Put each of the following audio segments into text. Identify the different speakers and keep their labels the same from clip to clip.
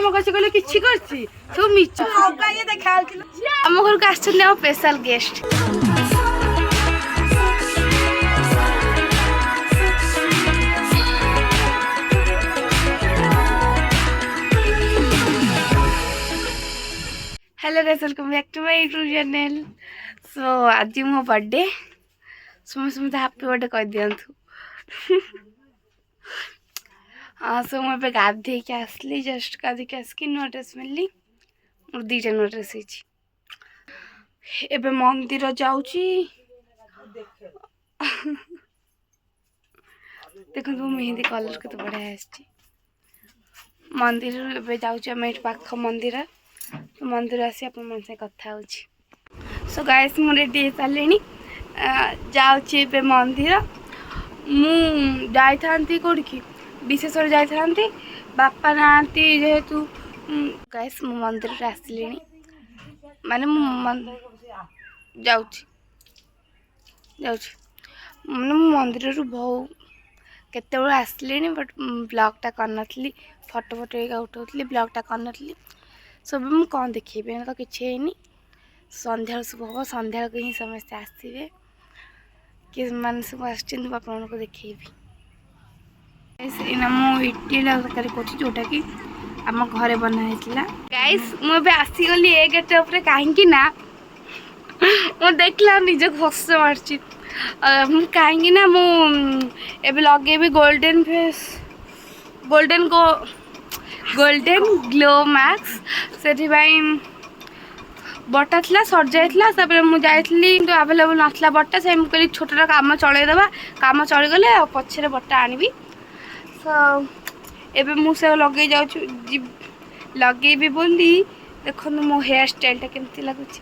Speaker 1: काम कर किसी सब मिच आम घर को आम special guest hello guys welcome back to my YouTube channel. So आज मो बर्थडे समस्त हैप्पी बर्थडे कह दिंतु। हाँ सो मुझे गाधे के आसली जस्ट गाधे के आसिक नुआ ड्रेस मिलली और दीटा नुआ ड्रेस एबे मंदिर जाऊची देखो तो मेहंदी कलर के तो बढ़िया आसी मंदिर एबे जाऊची हम एट पाख मंदिर तो मंदिर आसी आप मन से कथा हो। सो गाइस मु रेडी हो सारे जाऊची एबे मंदिर मु जाई थांती कोडकी विशेषर जाई थांती बापा नांती जेहेतु गाइस मु मंदिर रे आसली माने मु जाऊची जाऊची माने मु मंदिर रु बहु केते बेला आसली बट ब्लॉगटा करनथली फोटो फोटो एका उठाउथली ब्लॉगटा करनथली सब मु कौन देखेबे ना तो किछि हेनी संध्या सब हम संध्या को ही समस्त आसवे कि मान सब आसछन आपन को देखेबी इना मु इडली तरकारी करछि जोटा कि आम घरे बना हेतला। गाइस मु बे आसी गली ए गेट ऊपर काहेकि ना मु देखला निज हस मारछि मु काहेकि ना मु एबे लगेबी golden face golden glow max से बटा थी सर जाइला मुझे तो आवेलेबल नाला बटा से मुझे छोटा काम चलईदेवा काम चलीगले पछे बटा आनबी सो एबे मुझे लगे जाऊँ लगे बोली देखो मो हेयर स्टाइल केमती लगुच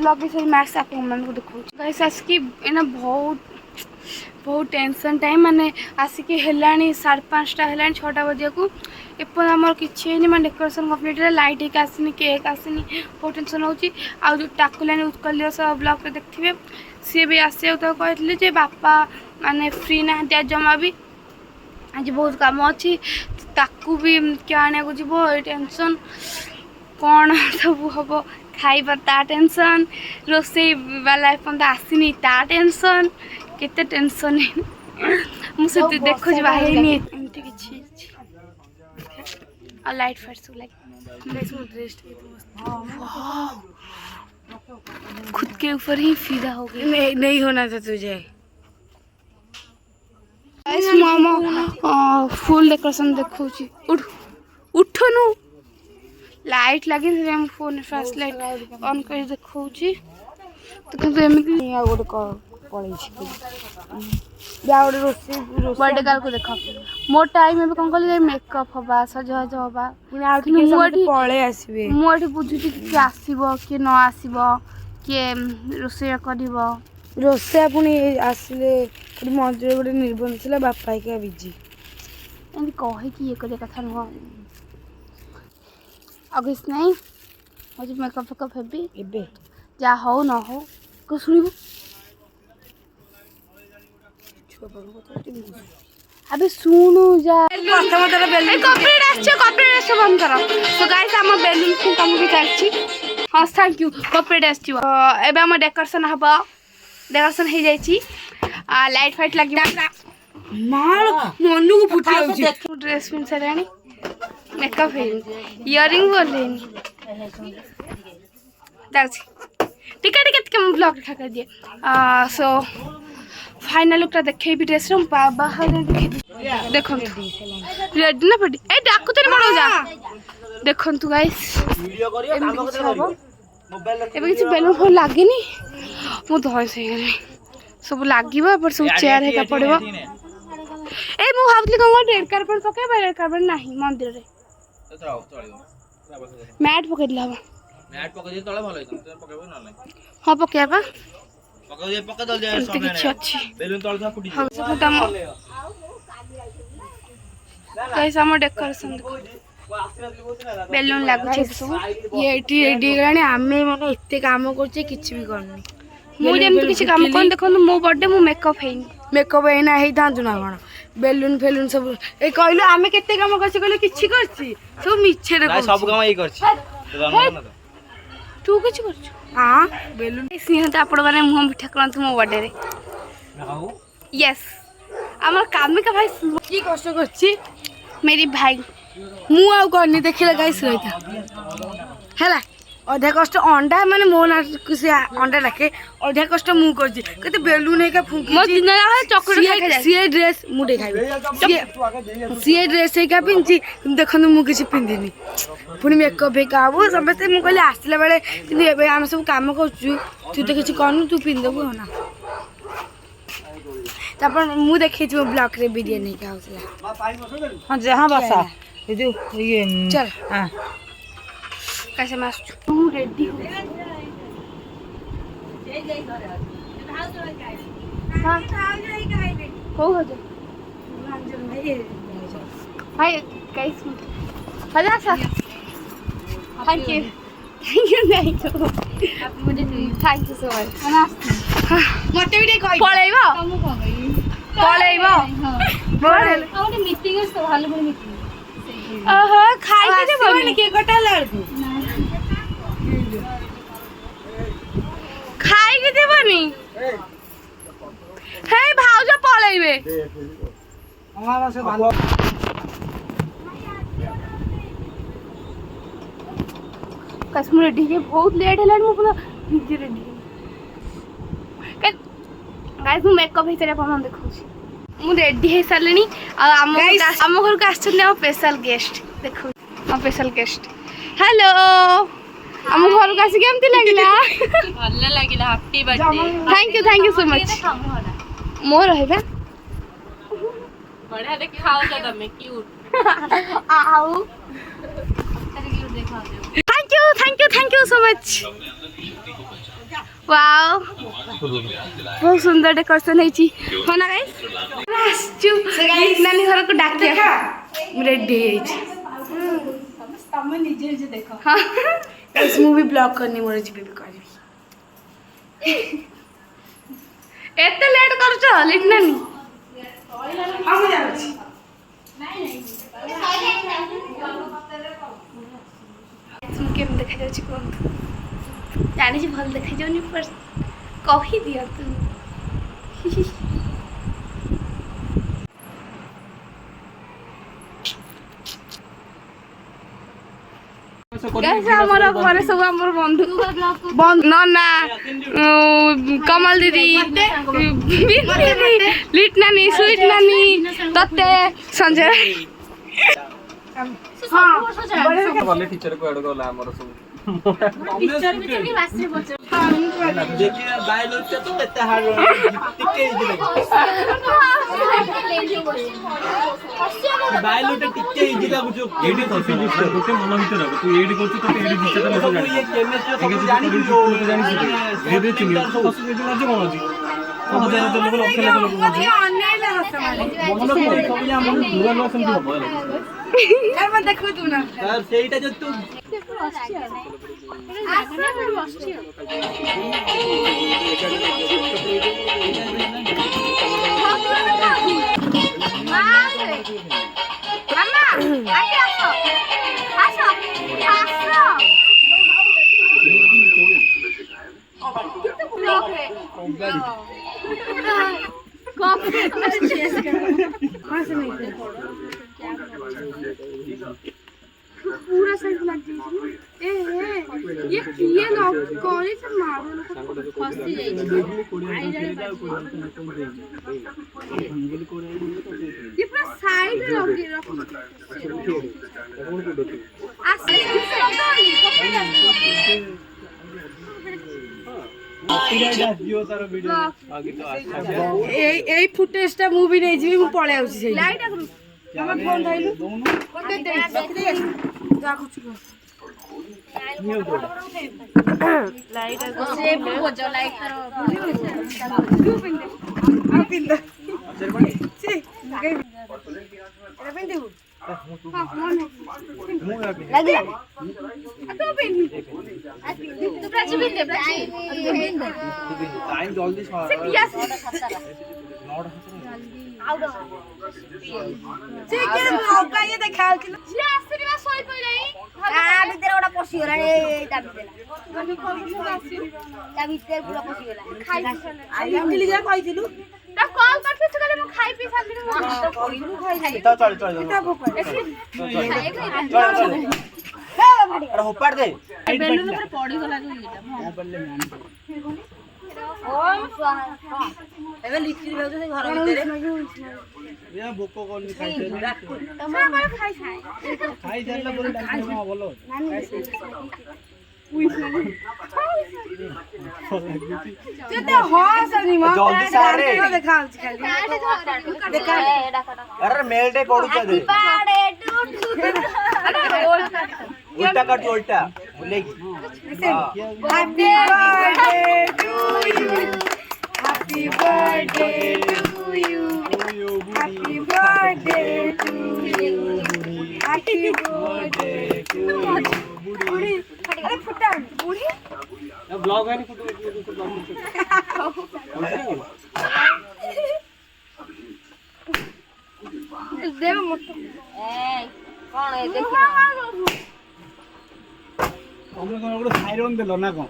Speaker 1: लगे से मैक्स आप देखो गाइस आसिक एना बहुत टेंशन टाइम माने आसिक हेलानी 5:30 हेलानी 6टा बजे को एपर आमर किसी मैं डेकोरेशन कम्प्लीट लाइट एक आसनी केक आसनी बहुत टेंशन होची आ जो टाकुलानी उत्कल सब ब्लॉग रे देखिए सी भी आसे तो कहते जे बापा माने फ्री ना आज जमा भी आज बहुत काम अच्छी ताकू भी क्या आने को जीव टेंशन कौन सब हम खाइबा ता टेंशन रोसई वाला एपन आसनी ता टेंशन केते टेंशन मुझे देखो बाहर नहीं एमती किछि और लाइट फाइट सब खुद के ऊपर ही फिदा हो गई नहीं होना था तुझे मामा फुल डेकोरेशन देखो उठ उठनु लाइट लगी फोन फ्लैश लाइट ऑन कर देखो तो किंतु एमती बर्थडे गर्ल को देख मो टाइम में कौन कल मेकअप हवा सजहज हवा पड़े आसवे मुझे बुझुची किए आसब किए न आसब किए रोषे कर रोषे पुणी आसिले मंदिर गोटे निर्बंध था बापा क्या बिजी एमती कहीकि ये करिया कथा नुह अगेस नहीं मुझे मेकअप फेकअप हेबी एबे जा हो न हो को सुनिबो अबे सुनो जा कॉपीराइट आछे बंद करो। सो गाइस हम बेलून को काम भी चलछि हां थैंक यू कॉपीराइट आछी एबे हम डेकोरेशन हबो डेकोरेशन हो जाइछि लाइट फाइट लगी माल मनु को फुटी जाउछि ड्रेस पिन सरानी मेकअप है इयरिंग बोलेनी जाउछि टिका के ब्लॉग ठा कर दिए सो फाइनल लुकटा देखे भी ड्रेस बाहर देखो रेडी ना पड़ी ए डाकू तो बड़ जा देखो गाइस एबे किसी बेलून फोन लागे नी मो धस हे सब लागिबा पर सब चेयर हेका पड़बो ए मु भाबली कोन रेड कार्पेट पके रेड कार्पेट नाही मंदिर रे मैट पके दिला मैट पके दे तळे भलो होइतो पकेबो न नाही हां पकेबा पके दल जाय समय बेलून तळ था फुटी गाइस हम डेकोरेशन बेलून लागु सब ये एटी रेडी गलानी आमे माने एते काम करछे किछि भी करनी मु जेम किछि काम कोन देखो मो बर्थडे मु मेकअप हेनी मेकअप हेना हेई थांतु ना कोन
Speaker 2: বেলুন ফেলুন সব এই কইলো আমি কেতে কাম করছি কইলো কিছু করছি সব মিছে রে
Speaker 3: না সব কাম এই করছি জন্মদিন তো
Speaker 1: ତୁ କିଛି କରୁଛୁ
Speaker 2: हां बेलुन
Speaker 1: ସ୍ନେହତ ଆପଣମାନେ ମୁହଁ ମିଠା କରନ୍ତୁ ମୋ ବର୍ଥଡେରେ ୟେସ୍ আমার কামিকা ভাই
Speaker 2: কি কষ্ট করছি
Speaker 1: মেরি ভাই
Speaker 2: মু আউ করনি দেখিলে গাইস রইতা হেলা অধা কষ্ট অন্ডা মানে মো না সে অন্ডা রাখে অধা কষ্ট মু করছি কেতে বেলুন হেকা ফুঁকি
Speaker 1: ମୋ ଦିନ ଯାକ ଚକୁଳି ଖାଇକି ଯାଏ
Speaker 2: ସିଏ ଡ୍ରେସ ମୁଁ ଖାଇବି ସିଏ ଡ୍ରେସ ହେକା ପିନ୍ଧି ଦେଖନ୍ତୁ ମୁଁ କିଛି ପିନ୍ଧିନି ପୁଣି ମେକଅପ୍ ହେକା ହବ ସମସ୍ତେ ମୁଁ କହିଲି ଆସିଲା ବେଳେ କିନ୍ତୁ ଏବେ ଆମେ ସବୁ କାମ କରୁଛୁ ତୁ ତ କିଛି କରନୁ ତୁ ପିନ୍ଧିଦେବୁ ନା ତାପରେ ମୁଁ ଦେଖେଇଛି ମୋ ବ୍ଲଗରେ ବିରିୟାନୀ ହେକା ହଉଥିଲା
Speaker 4: ହଁ ଯାହା ବାସା ଏ ଯୋଉ ଇଏ
Speaker 2: ଚାଲ
Speaker 4: ହଁ
Speaker 1: कैसे मैं तू रेडी हो हो जा hi guys hello sir thank you नहीं तो थैंक यू सो मच
Speaker 2: मते भी ଟିକେ କହି
Speaker 1: ପଳେଇବ ପଳେଇବ
Speaker 5: আমাদের মিটিং আছে তো ভালো করে মিটিং
Speaker 1: ଓହୋ ଖାଇକି ଦେବନି
Speaker 2: কে কটা লাগু
Speaker 1: ଖାଇକି ଦେବନି ହେଇ ଭାଉଜ ପଳେଇବେ
Speaker 4: আমার আছে ভালো
Speaker 1: କାଶ୍ମୀର ରେଡି ହେଇକି ବହୁତ ଲେଟ୍ ହେଲାଣି ମୁଁ ପୁରା ନିଜେ ରେଡି ଗାଇସ୍ ମୁଁ ମେକଅପ୍ ହେଇସାରି ଆପଣଙ୍କୁ ଦେଖାଉଛି ମୁଁ ରେଡି ହେଇସାରିଲିଣି ଆଉ ଆମ ଘରକୁ ଆସିଛନ୍ତି ଆମ ସ୍ପେଶାଲ ଗେଷ୍ଟ ଦେଖାଉଛି ଆମ ସ୍ପେଶାଲ ଗେଷ୍ଟ ହ୍ୟାଲୋ ଆମ ଘରକୁ ଆସି କେମିତି ଲାଗିଲା
Speaker 5: ଭଲ ଲାଗିଲା happy birthday
Speaker 1: thank you so much ମୋ ରହିବା
Speaker 5: ବଢିଆ ଦେଖାଉଛ ତମେ କ୍ୟୁଟ
Speaker 1: ଆଉ
Speaker 5: କ୍ୟୁଟ ଦେଖାଉଛ
Speaker 1: thank you so much wow बहुत सुंदर डेकोरेशन है हो ना गाइस नानी घर को डाकिया
Speaker 2: रेडी है
Speaker 5: ତମେ ନିଜେ ନିଜେ ଦେଖ
Speaker 1: हाँ
Speaker 2: इस मूवी ब्लॉग करनी मोर जी भी करबी
Speaker 1: एते लेट कर छ लेट नानी
Speaker 2: हम जाउछी
Speaker 1: तुम केम देखा जाउछी कोन जानी जी भल देखा जाउनी पर कहि दिया तू कैसे हमारा घरे सब हमर बंधु ना ना कमल दीदी दीदी लिट नानी स्वीट नानी तते संजय
Speaker 3: वाले टीचर को एड गला हमर सब
Speaker 5: टीचर भी चली वास्ते बच्चे
Speaker 3: देखिए बायोलॉजी तो एते हार्ड टिके इजी बायोलॉजी टिके इजी लागु जो एडी फिजिक्स गोटे मन भीतर तू एडी करछ तो एडी दिशा तो सब जानि ये केमिस्ट्री सब जानि जो जानि एडी चिंगी तो सब एडी मजे मन अछि सब जानि तो लोग लक्ष लाख लोग मजे मन को सब या मन दूर लो समझ हो
Speaker 2: यार मैं देखो तू ना
Speaker 3: सर सेटा जो तू
Speaker 1: पूरा साइड लग गई ए ये किए ना कौन से मारो
Speaker 5: फसी जाई
Speaker 1: ये पूरा साइड लग गई रखो आसे
Speaker 2: এই ফুটেজটা মুভি নেই যাবি মু পড়ে আউছি সেই
Speaker 1: लाइट करू
Speaker 2: আমার ফোন ধইলু কোতে দে যা কিছু
Speaker 5: লাইট আছে বুঝো লাইট করো
Speaker 2: পিন্দা ছি এটা পিন্দিবু
Speaker 1: लगे तो पेन
Speaker 5: तू प्राची बिंदे प्राची
Speaker 3: टाइम जल्दी
Speaker 1: यस
Speaker 2: ସେ କିଏ ଅଗା ଇଏ ଦେଖାଯାଉଛି ନା
Speaker 5: ସିଏ ଆସିନି ବା ଶୋଇ ପଇଲାଣି
Speaker 6: ତା ଭିତରେ ଗୋଟେ ପଶିଗଲାଣି ଏଇଟା ଭିତରେ ତା ଭିତରେ ପୁରା ପଶିଗଲା
Speaker 2: ଇଟିଲି ଯା କହିଥିଲୁ
Speaker 5: ତା କଲ୍ କରିଥିଲି ସେ କହିଲେ ମୁଁ ଖାଇ ପିଇ ସାରିଲିଣି ମୁଁ
Speaker 2: କହିଲୁ ଖାଇ
Speaker 7: चल चल चल
Speaker 2: ତା ଭୋପାଳ
Speaker 7: अरे होपाड़ दे
Speaker 5: ବେଲୁନ ଉପରେ ପଡିଗଲା ଯୋଉ ଇଏଟା
Speaker 6: ଓମ୍ ସ୍ୱାହା
Speaker 4: ଏବେ ଲିଚି ଭାଉଜ ସେ ଘର ଭିତରେ
Speaker 7: ये बोको कोन खाइ छे
Speaker 5: ତମର ଖାଇ
Speaker 7: खाइ जाइला बोले डाक्टर मा बोलो
Speaker 2: କେତେ ହସନି ମ
Speaker 7: ଜଲ୍ଦି ସାରେ।
Speaker 2: ଦେଖାଯାଉଛି ଖାଲି
Speaker 7: अरे मेल डे कोड दे
Speaker 6: ପାଡେ ଟୁ
Speaker 7: उल्टा काट उल्टा बोलेगी
Speaker 2: Happy birthday to you. Happy birthday to you. Happy birthday to you. Happy birthday to you. बुढ़ी अरे फुटा बुढ़ी
Speaker 3: ब्लॉग है नहीं फोटो ब्लॉग
Speaker 2: देव मत
Speaker 6: କଣ ଏ ଦେଖ
Speaker 7: हमने कोन ओडो साइरन देलो ना कोन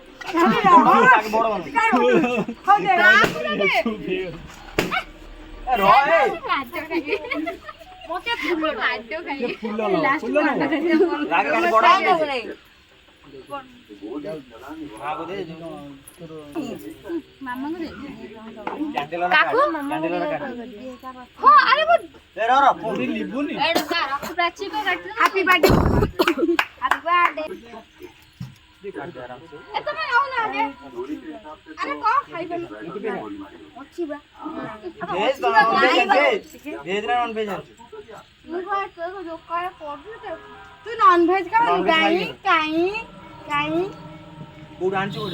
Speaker 2: आगे
Speaker 7: बड़ बन
Speaker 2: हो दे
Speaker 7: रहे
Speaker 5: ମତେ ଫୁଲ ମାଡ ଖାଇ
Speaker 7: फुल लो लागे काट बड़ आगो दे
Speaker 5: ମାମାଙ୍କୁ ଦେ
Speaker 7: कैंडल ना काट कैंडल ना काट
Speaker 5: ହଁ ଆରେ ମୁଁ
Speaker 7: ए रो पूरी लिबुनी
Speaker 5: ଏଡ ପ୍ରାଚୀ को କାଟି
Speaker 2: हैप्पी बर्थडे
Speaker 6: ହାପି ବାର୍ଥଡେ
Speaker 7: दे काट दे आराम से
Speaker 5: ଏ ତମେ ଆଉ ନା ଦେ ଆରେ କଣ ଖାଇବେ
Speaker 6: ଅଛି ବା
Speaker 7: भेज दो भेज ना नॉन भेज
Speaker 5: ମୁଁ କଣ ତୋ ଦୋକାନରେ ପଡୁଛି
Speaker 2: तू नॉन वेज का
Speaker 7: Non-veg
Speaker 2: काई
Speaker 7: खाएगी।
Speaker 2: काई काई
Speaker 7: कोड आंची कोड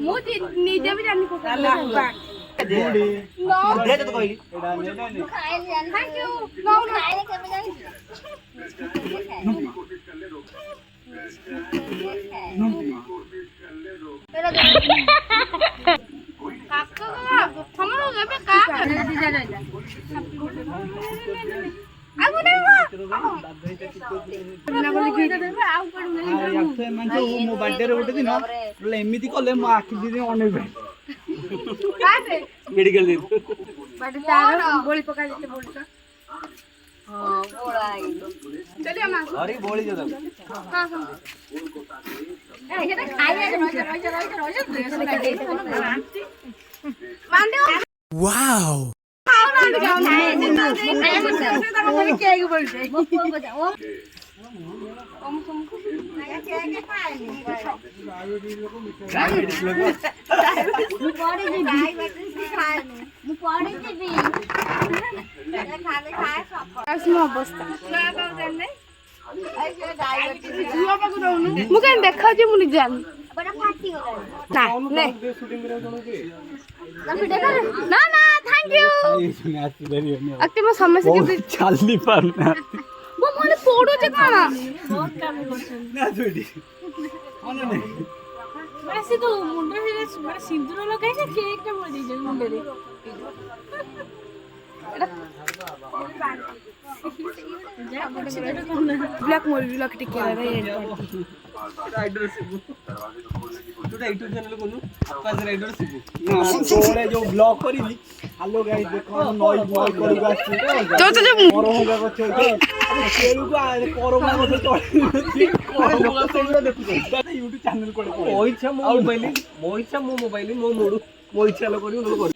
Speaker 2: ମୁଁ ନିଜେ ବି ଜାଣି को
Speaker 7: दे दे तो कहली एडा ने
Speaker 5: ମୁଁ ଖାଇଲି ଜାଣି
Speaker 6: ଥ୍ୟାଙ୍କ ୟୁ
Speaker 5: ନଉ
Speaker 6: ଖାଇଲେ କେବେ ଜାଣିଛୁ
Speaker 5: କାକ ତମର ଏବେ କା ଆଉ ଗୋଟେ
Speaker 7: मानते मो बर्थडे रे गोटे दिन बोले एमिति कले मो आखि दिन अनेबे मेडिकल दे
Speaker 2: बट तार बोली पका देते बोल का
Speaker 6: ହଁ ବୋଳା
Speaker 2: चलिए हम
Speaker 7: अरे बोली दे
Speaker 2: केक बोलते ଅବସ୍ଥା ମୁଁ କାହିଁ ଦେଖାଉଛି ମୁଁ ନିଜେ ଜାଣିନି ନା ନା ଥ୍ୟାଙ୍କ ୟୁ ଆକ୍ଚୁଆଲି ମୋ ସମସ୍ତେ କେମିତି
Speaker 7: ଚାଲି ପାରୁନା
Speaker 2: ମୋ ମନେ ପଡୁଛି କଣ
Speaker 7: ନା ଦୁଇଟି ମନେ ନାହିଁ
Speaker 5: ସେ ତ ମୁଣ୍ଡରେ ସିନ୍ଦୁର ଲଗାଇছে କେକ୍ ଟା ବୋଳି ଦେଇଛନ୍ତି ମୁଣ୍ଡରେ
Speaker 2: ବ୍ଲାକ୍ ମୋରି ବ୍ଲକ୍ ଟିକେ
Speaker 3: राइडर सिबू तोटा यूट्यूब चैनल कोनु पास राइडर सिबू
Speaker 7: तोरे जो ब्लॉग करिली हेलो गाइस देखो नॉइज नॉइज करू आछि
Speaker 2: तो जो
Speaker 7: परहुगा गछ अरे केरु को आरे परहुगा गछ चढ़ी परहुगा सेगुरा देखु यूट्यूब चैनल कोले
Speaker 3: मो इच्छा मो मोबाइल मो मोडू मो इच्छा लो करियो लो कर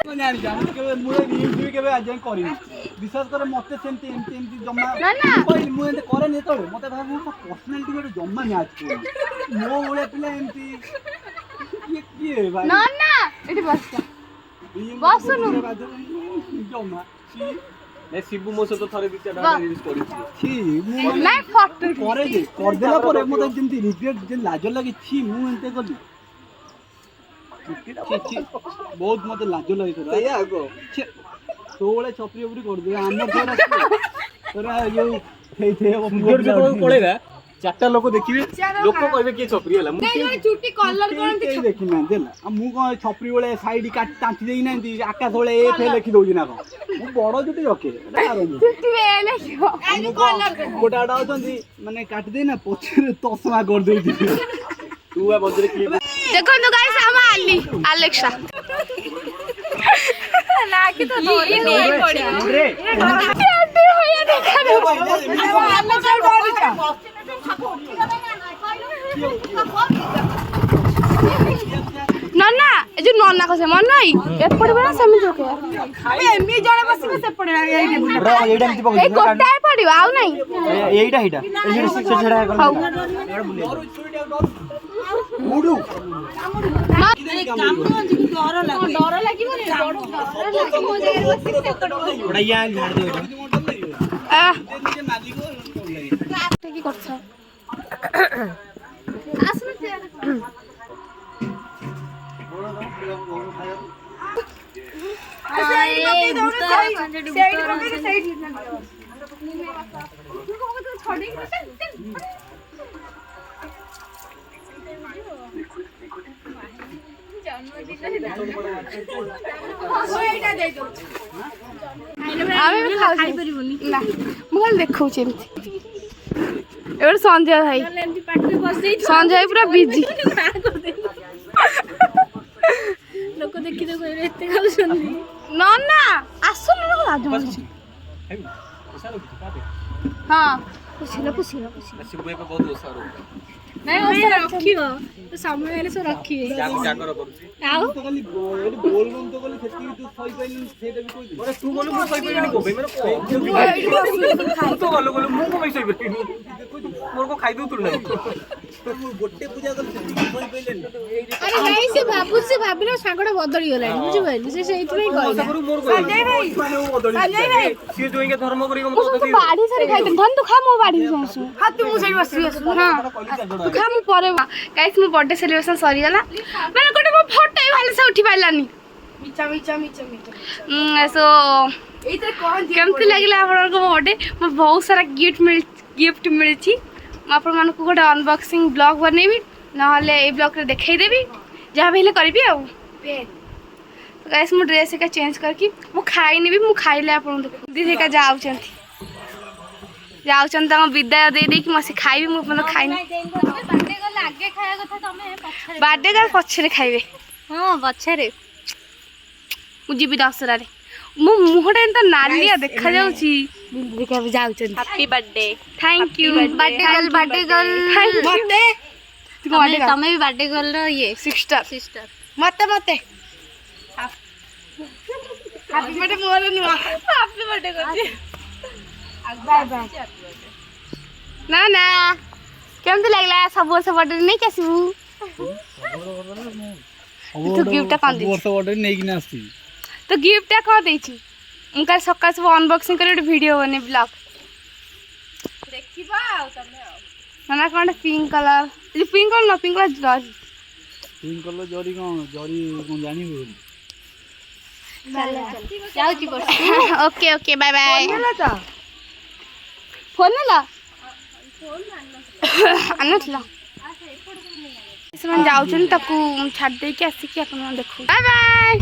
Speaker 7: ମୁଁ ଜାଣି ଜାଣି କେବେ ମୁଁ ରିव्यू କେବେ ଆଜି ଯାଏଁ କରିନି ବିଶ୍ୱାସ କରେ ମତେ ସେମିତି ଏମିତି ଜମା କହିଲି ମୁଁ ଏମିତି କରେନି ଯେତେବେଳେ ମତେ ଭାବେ ମୋ ପର୍ସନାଲିଟି ଗୋଟେ ଜମା ମ୍ୟାଚ୍ କରୁନି ମୋ ଭଳିଆ ପିଲା ଏମିତି କିଏ ଭାଇ
Speaker 2: ନା ନା ଏଠି ବସ
Speaker 7: ବସୁନୁ ଜମା
Speaker 3: ए शिबू मो से तो थरे दी चार यूज करी
Speaker 7: छि ମୁଁ
Speaker 2: ନାଇଁ ଫଟୋ
Speaker 7: करे जे करदेला परे मते जेंति रिग्रेट जे लाज लागे छि ମୁଁ एंते कली बहुत मते लाज लागे तो या आगो तोळे छपरी उपरी कर दे हमर घर तोरा यो हे थे
Speaker 3: वीडियो जो पळेगा चारटा लोक देखिए लोक कहबे कि छपरी होला
Speaker 2: चुटी कलर करते
Speaker 7: କେହି ଦେଖିନାହାନ୍ତି ହେଲା ଆଉ ମୁଁ କ'ଣ ଛପରି ବେଳେ ସାଇଡ୍ କାଟି ଟାଞ୍ଚି ଦେଇନାହାନ୍ତି ଆକାଶ ବେଳେ ଏ ଫେ ଲେଖି ଦଉଛି ନା କ'ଣ ମୁଁ ବଡ଼ ଚୁଟି ରଖେ ଗୋଟେ ଆଡେ ଅଛନ୍ତି ମାନେ କାଟି ଦେଇ ନା ପଛରେ ତସମା କରିଦେଇଥିବେ
Speaker 3: तू आ बजरे की
Speaker 1: देखो तो गाइस हम आली अलेक्सा ना कि तो धोरी नहीं पड़ी
Speaker 3: रे
Speaker 1: आंटी होया देखा दे नन्ना ए जो नन्ना को से मन नहीं एपड़ बना समी जोके अबे एमी जणे बसी से पड़े
Speaker 3: रा एडा मिति
Speaker 1: ए गोटाय पड़ियो आउ नहीं
Speaker 3: एईटा एईटा एई से छडा कर
Speaker 7: ମୁଡୁ
Speaker 1: डर लागिबो रे डर मो जगह बसी से पड़ो
Speaker 3: बड़ा या झाड़ दे
Speaker 1: आ
Speaker 7: ନିଜେ ମାଲିକ
Speaker 1: की करछ आसनु ते संजय भाई संजय पूरा बिजी
Speaker 5: लोक देखि तो कहले एते खाउछन्ती
Speaker 1: ना ना आसु न लाज हाँ
Speaker 5: पुछिलो
Speaker 3: शिबु पे बहुत ओसारो
Speaker 5: नहीं ओसे रखियो तो समय हेले से रखिए
Speaker 3: जाकर करूची
Speaker 5: आउ
Speaker 7: ତ ଖାଲି ଏଠି ବୋଲ ବମ ତ କଲି ସେତିକି ତୁ ସହି ପାଇଲୁନି ସେଇଟା ବି କହିଲି
Speaker 3: अरे तू बोलो मु सही पे को भाई मेरे तो बोलो बोलो मु को भाई सही पे मोर को खाई दू तू नहीं
Speaker 7: ମୁଁ ଗୋଟେ ପୂଜା କଲି ସେତିକି ସହି ପାଇଲେନି
Speaker 5: अरे नहीं से बाबू से भाबिलो सागडा बदली गलानी बुझि पाइली से सेइतरै कहला
Speaker 3: करू मोर को संजय भाई माने वो बदली से जो इनके धर्म करी हम तो
Speaker 1: बाड़ी सारी खाई धन तू खा मो बाड़ी सोसु
Speaker 2: हाँ तू मुझे बस
Speaker 1: हाँ तू खा मु परे गाइस मो बर्थडे सेलिब्रेशन सरी गला मैंने कोटे मो फोटो वाले से उठी पाइलानी
Speaker 2: मिचा मिचा मिचा मिचा
Speaker 1: सो
Speaker 2: एइते कोन
Speaker 1: केमती लागला आपन को बर्थडे मो बहुत सारा गिफ्ट मिलची म आपन मान को गोटे अनबॉक्सिंग ब्लॉग बनेबी नहले ए ब्लॉग रे देखाई देबी जहाँ भी करबी आ तो गाइस मो ड्रेस का चेंज करके मु खाइनी भी मु खाइले आपन दीदी का जाउछन तम विदाय दे दे कि मसे खाइबी मु अपन खाइनी
Speaker 5: बर्थडे गला आगे खाया कथा तमे पछरे
Speaker 1: बर्थडे का पछरे खाइबे
Speaker 5: हां पछरे
Speaker 1: मु जीबी दसरा रे मो मुहटा एंता नालिया देखा जाउची
Speaker 2: दीदी के जाउछन
Speaker 5: happy birthday
Speaker 1: thank you
Speaker 5: birthday girl
Speaker 1: thank you
Speaker 5: तमे भी बर्थडे गर्ल रो ये
Speaker 1: सिस्टर
Speaker 5: सिस्टर
Speaker 2: मते मते हैप्पी बर्थडे मोर नुआ
Speaker 1: हैप्पी बर्थडे करछी
Speaker 2: बाय बाय
Speaker 1: ना ना केमती लागला सब वर्ष बर्थडे नहीं केसिबू तो गिफ्ट कौन दे
Speaker 7: ବର୍ଷ ଗୋଟେ ନେଇକି ନା ଆସିବି
Speaker 1: तो गिफ्ट कौन दे छी उनका सकाळ सब अनबॉक्सिंग करे वीडियो बने ब्लॉग
Speaker 5: देखिबा आ तमे आ
Speaker 1: माना कोन पिंक कलर ये पिंक कलर ना pink colour George
Speaker 7: pink colour ଜରି କ'ଣ ଜାଣିବୁ
Speaker 5: जाउची बस
Speaker 1: ओके ओके बाय बाय
Speaker 2: तो
Speaker 1: फोन ला आनथला ସେମାନେ ଯାଉଛନ୍ତି ତାକୁ ଛାଡ଼ି ଦେଇକି ଆସିକି ଆପଣ ଦେଖୁ ବାଏ ବାଏ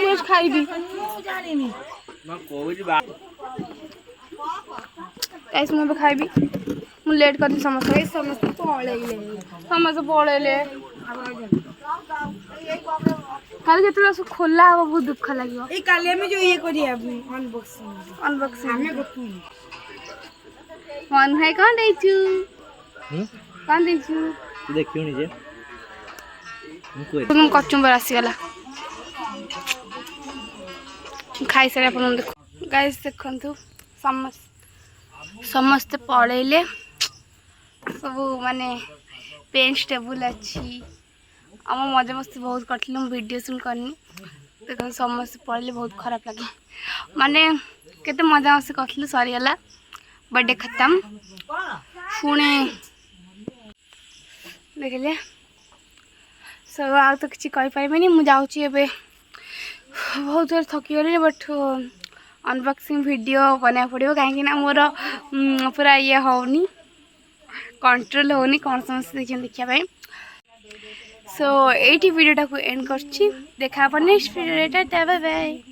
Speaker 1: ମୁଁ ଖାଇବି
Speaker 3: ना कोई बात
Speaker 1: गाइस ମୁଁ ଏବେ ଖାଇବି ମୁଁ ଲେଟ୍ କରିଲି ସମସ୍ତେ
Speaker 2: समस्त पळेइले
Speaker 1: ସମସ୍ତେ पळेइले କାଲି ଯେତେବେଳେ ସବୁ ଖୋଲା ହବ ବହୁତ ଦୁଃଖ ଲାଗିବ
Speaker 2: ए काले में जो ये करी अभी अनबॉक्सिंग
Speaker 1: अनबॉक्सिंग
Speaker 2: हमें गोटू
Speaker 1: मन भाई कौन ଦେଇଛୁ कौन ଦେଇଛୁ
Speaker 3: तू देखियो निजे
Speaker 1: तुम कचुम्बर आसीगला खाई सारे अपन देखो गाइस देखंतु समस्त पळेइले सब माने पेंच टेबल अच्छी आम मजा मस्ती बहुत करथिलु वीडियो सुन करनी देख समस्त पळेइले बहुत खराब लगे माने केते मजा मस्ती करथिलु सरी गला बर्थडे खत्म पुणे देखले सब आ तो किसी कही पारे मुझे जाऊँगी बहुत जोर थकी गली बट अनबॉक्सिंग वीडियो बना पड़ो कहीं मोर पूरा ये होनी कंट्रोल होनी कौन समस्त देखिए सो ये वीडियोटा को एंड कर देखा नेक्स्ट वीडियो बाय बाय।